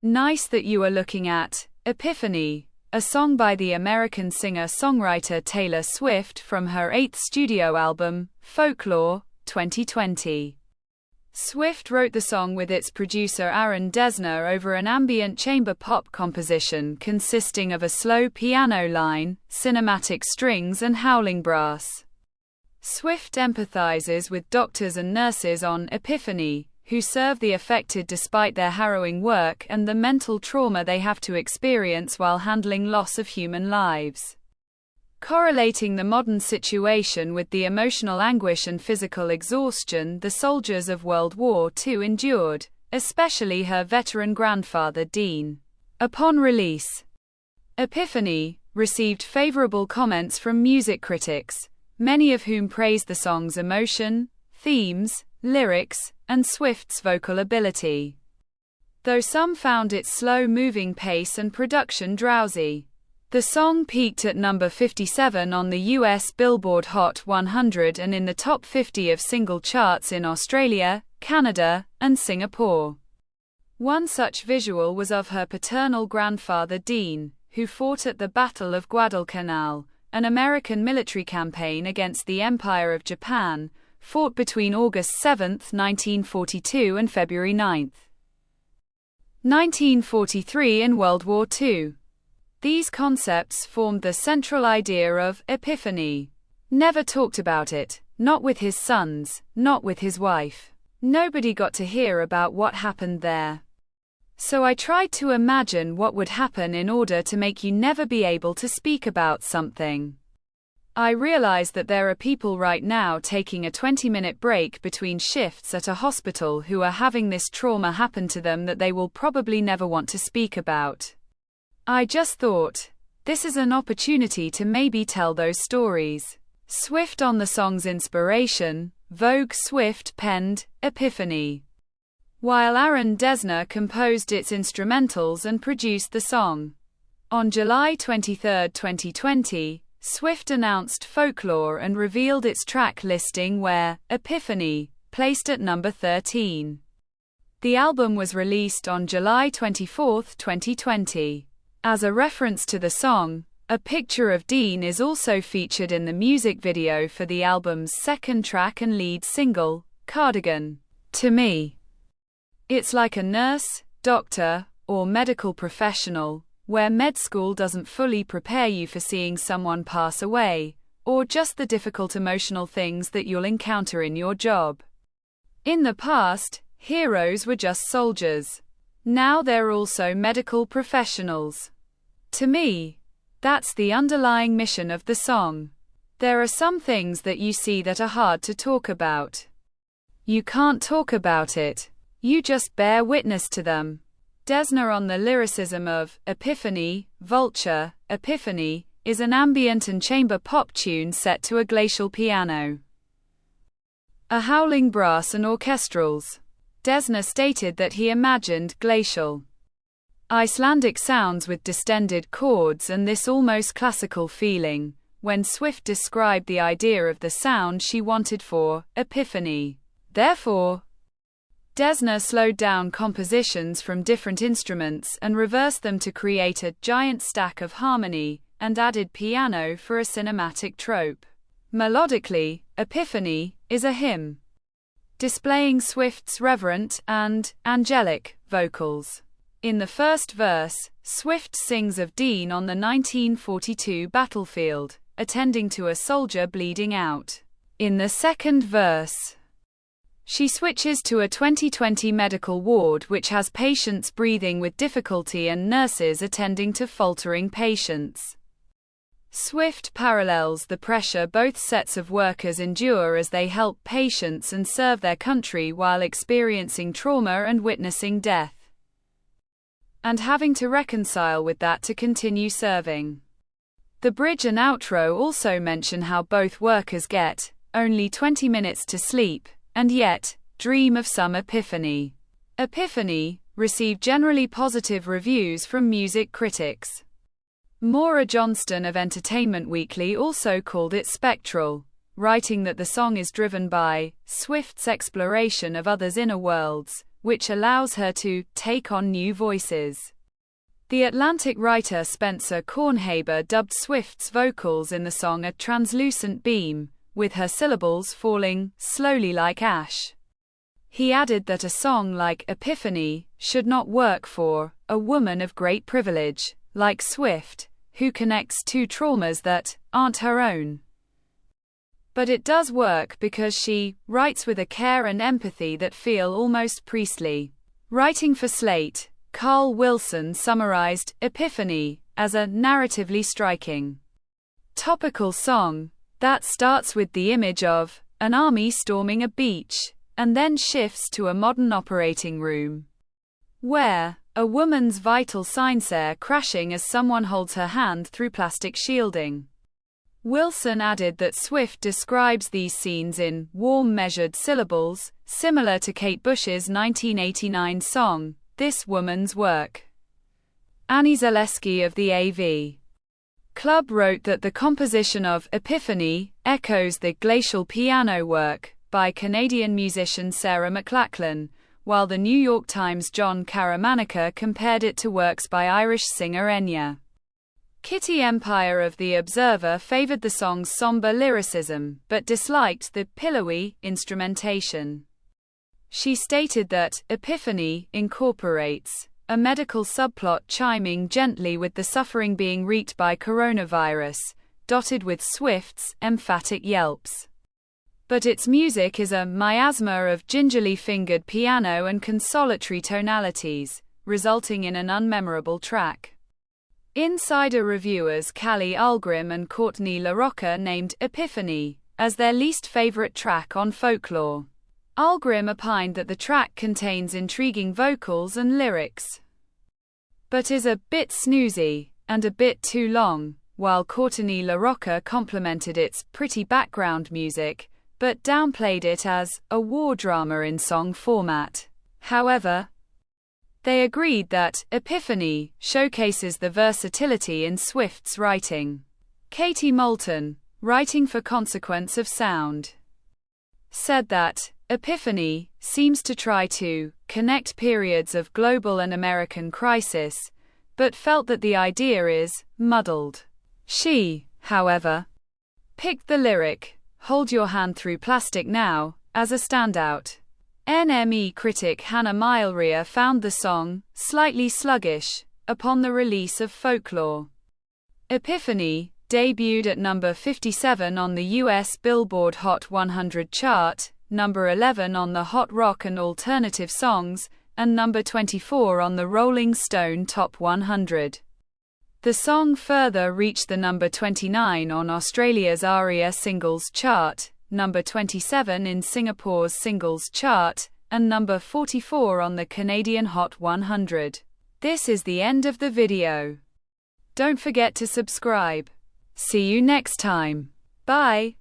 Nice that you are looking at Epiphany, a song by the American singer-songwriter Taylor Swift from her 8th studio album, Folklore, 2020. Swift wrote the song with its producer Aaron Dessner over an ambient chamber pop composition consisting of a slow piano line, cinematic strings and howling brass. Swift empathizes with doctors and nurses on Epiphany, who serve the affected despite their harrowing work and the mental trauma they have to experience while handling loss of human lives. Correlating the modern situation with the emotional anguish and physical exhaustion the soldiers of World War II endured, especially her veteran grandfather Dean. Upon release, Epiphany received favorable comments from music critics, many of whom praised the song's emotion, themes, lyrics, and Swift's vocal ability, though some found its slow-moving pace and production drowsy. The song peaked at number 57 on the US Billboard Hot 100 and in the top 50 of single charts in Australia, Canada, and Singapore. One such visual was of her paternal grandfather Dean, who fought at the Battle of Guadalcanal, an American military campaign against the Empire of Japan, fought between August 7, 1942 and February 9, 1943 in World War II. These concepts formed the central idea of Epiphany. Never talked about it, not with his sons, not with his wife. Nobody got to hear about what happened there. So I tried to imagine what would happen in order to make you never be able to speak about something. I realize that there are people right now taking a 20-minute break between shifts at a hospital who are having this trauma happen to them that they will probably never want to speak about. I just thought, this is an opportunity to maybe tell those stories. Swift on the song's inspiration, Vogue Swift penned Epiphany, while Aaron Dessner composed its instrumentals and produced the song. On July 23, 2020, Swift announced Folklore and revealed its track listing where Epiphany placed at number 13. The album was released on July 24, 2020. As a reference to the song, a picture of Dean is also featured in the music video for the album's second track and lead single, Cardigan. To me, it's like a nurse, doctor, or medical professional, where med school doesn't fully prepare you for seeing someone pass away, or just the difficult emotional things that you'll encounter in your job. In the past, heroes were just soldiers. Now they're also medical professionals. To me, that's the underlying mission of the song. There are some things that you see that are hard to talk about. You can't talk about it. You just bear witness to them. Dessner on the lyricism of Epiphany, Vulture, Epiphany, is an ambient and chamber pop tune set to a glacial piano, a howling brass and orchestrals. Dessner stated that he imagined glacial, Icelandic sounds with distended chords and this almost classical feeling, when Swift described the idea of the sound she wanted for Epiphany. Therefore, Dessner slowed down compositions from different instruments and reversed them to create a giant stack of harmony, and added piano for a cinematic trope. Melodically, Epiphany is a hymn, displaying Swift's reverent and angelic vocals. In the first verse, Swift sings of Dean on the 1942 battlefield, attending to a soldier bleeding out. In the second verse, she switches to a 2020 medical ward which has patients breathing with difficulty and nurses attending to faltering patients. Swift parallels the pressure both sets of workers endure as they help patients and serve their country while experiencing trauma and witnessing death, and having to reconcile with that to continue serving. The bridge and outro also mention how both workers get only 20 minutes to sleep, and yet dream of some epiphany. Epiphany received generally positive reviews from music critics. Maura Johnston of Entertainment Weekly also called it spectral, writing that the song is driven by Swift's exploration of others' inner worlds, which allows her to take on new voices. The Atlantic writer Spencer Kornhaber dubbed Swift's vocals in the song a translucent beam, with her syllables falling slowly like ash. He added that a song like Epiphany should not work for a woman of great privilege, like Swift, who connects two traumas that aren't her own. But it does work because she writes with a care and empathy that feel almost priestly. Writing for Slate, Carl Wilson summarized Epiphany as a narratively striking, topical song that starts with the image of an army storming a beach, and then shifts to a modern operating room, where a woman's vital signs are crashing as someone holds her hand through plastic shielding. Wilson added that Swift describes these scenes in warm measured syllables, similar to Kate Bush's 1989 song, This Woman's Work. Annie Zaleski of the AV Club wrote that the composition of Epiphany echoes the glacial piano work by Canadian musician Sarah McLachlan, while the New York Times' John Caramanica compared it to works by Irish singer Enya. Kitty Empire of The Observer favored the song's somber lyricism, but disliked the pillowy instrumentation. She stated that Epiphany incorporates a medical subplot chiming gently with the suffering being wreaked by coronavirus, dotted with Swift's emphatic yelps. But its music is a miasma of gingerly fingered piano and consolatory tonalities, resulting in an unmemorable track. Insider reviewers Callie Algrim and Courtney LaRocca named Epiphany as their least favorite track on Folklore. Algrim opined that the track contains intriguing vocals and lyrics, but is a bit snoozy and a bit too long, while Courtney LaRocca complimented its pretty background music, but downplayed it as a war drama in song format. However, they agreed that Epiphany showcases the versatility in Swift's writing. Katie Moulton, writing for Consequence of Sound, said that Epiphany seems to try to connect periods of global and American crisis, but felt that the idea is muddled. She, however, picked the lyric, "Hold Your Hand Through Plastic Now," as a standout. NME critic Hannah Mylrea found the song slightly sluggish upon the release of Folklore. Epiphany debuted at number 57 on the US Billboard Hot 100 chart, number 11 on the Hot Rock and Alternative Songs, and number 24 on the Rolling Stone Top 100. The song further reached the number 29 on Australia's ARIA Singles Chart, number 27 in Singapore's Singles Chart, and number 44 on the Canadian Hot 100. This is the end of the video. Don't forget to subscribe. See you next time. Bye.